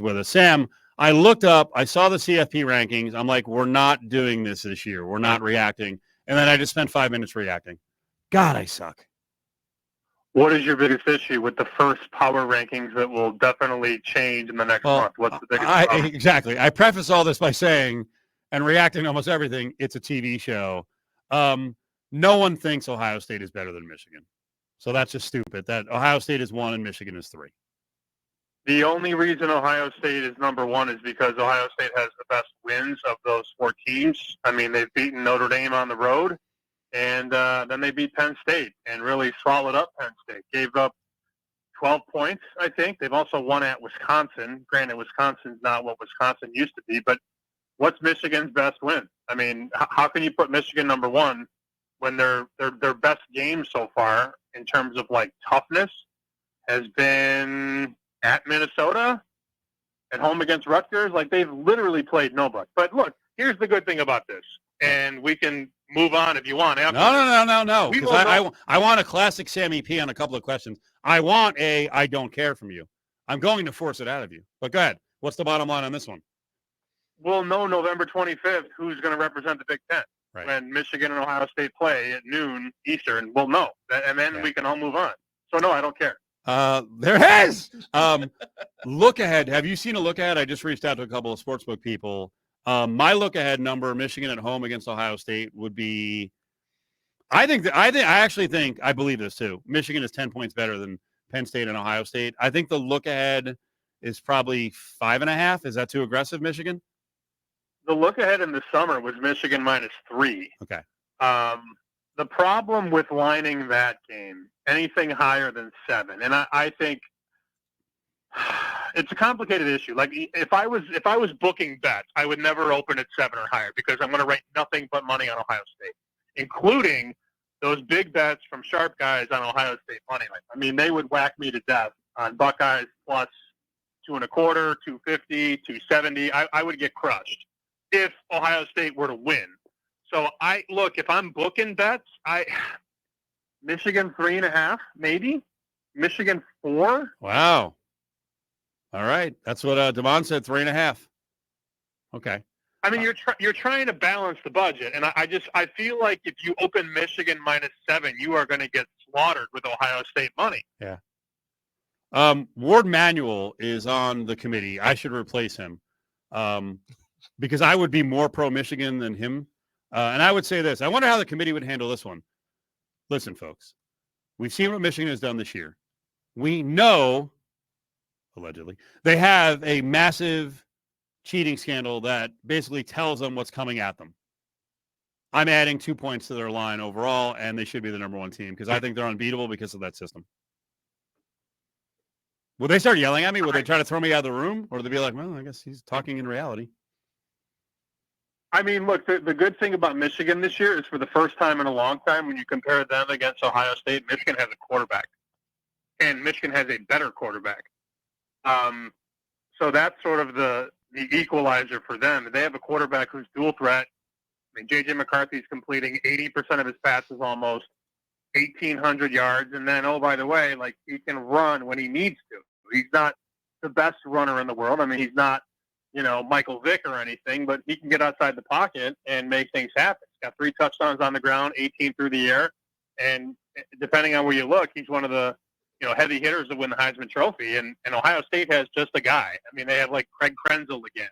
with us. Sam, I looked up, I saw the CFP rankings. I'm like, we're not doing this year. We're not reacting. And then I just spent 5 minutes reacting. God, I suck. What is your biggest issue with the first power rankings that will definitely change in the next month? What's the biggest problem? Exactly. I preface all this by saying, and reacting to almost everything, it's a TV show. No one thinks Ohio State is better than Michigan. So that's just stupid. That Ohio State is 1 and Michigan is 3. The only reason Ohio State is number 1 is because Ohio State has the best wins of those 4 teams. I mean, they've beaten Notre Dame on the road, and then they beat Penn State and really swallowed up Penn State. Gave up 12 points, I think. They've also won at Wisconsin. Granted, Wisconsin's not what Wisconsin used to be, but what's Michigan's best win? I mean, how can you put Michigan number 1 when their best game so far in terms of, like, toughness has been at Minnesota, at home against Rutgers? Like, they've literally played nobody. But look, here's the good thing about this, and we can move on if you want. No. Because I want a classic Sammy P on a couple of questions. I want I don't care from you. I'm going to force it out of you. But go ahead. What's the bottom line on this one? We'll know November 25th who's going to represent the Big Ten. Right. When Michigan and Ohio State play at noon Eastern, we'll know. And then we can all move on. So, no, I don't care. There has. Look ahead. Have you seen a look ahead? I just reached out to a couple of sportsbook people. My look ahead number, Michigan at home against Ohio State, would be. I believe this too. Michigan is 10 points better than Penn State and Ohio State. I think the look ahead is probably 5.5. Is that too aggressive, Michigan? The look ahead in the summer was Michigan -3. Okay. The problem with lining that game, anything higher than 7, and I think it's a complicated issue. Like, if I was booking bets, I would never open at 7 or higher because I'm going to write nothing but money on Ohio State, including those big bets from sharp guys on Ohio State money line. I mean, they would whack me to death on Buckeyes plus 2.25, 250, 270. I would get crushed if Ohio State were to win. So if I'm booking bets, Michigan 3.5, maybe Michigan 4. Wow. All right. That's what Devon said, 3.5. Okay. I mean, you're trying to balance the budget. And I feel like if you open Michigan -7, you are going to get slaughtered with Ohio State money. Yeah. Ward Manuel is on the committee. I should replace him. Because I would be more pro-Michigan than him. And I would say this. I wonder how the committee would handle this one. Listen, folks. We've seen what Michigan has done this year. We know, allegedly, they have a massive cheating scandal that basically tells them what's coming at them. I'm adding 2 points to their line overall, and they should be the number 1 team because I think they're unbeatable because of that system. Will they start yelling at me? Will they try to throw me out of the room? Or will they be like, well, I guess he's talking in reality? I mean, look, the good thing about Michigan this year is for the first time in a long time, when you compare them against Ohio State, Michigan has a quarterback. And Michigan has a better quarterback. So that's sort of the equalizer for them. They have a quarterback who's dual threat. I mean, J.J. McCarthy's completing 80% of his passes almost, 1,800 yards. And then, oh, by the way, like, he can run when he needs to. He's not the best runner in the world. I mean, he's not, Michael Vick or anything, but he can get outside the pocket and make things happen. He's got 3 touchdowns on the ground, 18 through the air. And depending on where you look, he's one of the, heavy hitters that win the Heisman Trophy. And Ohio State has just a guy. I mean, they have like Craig Krenzel again,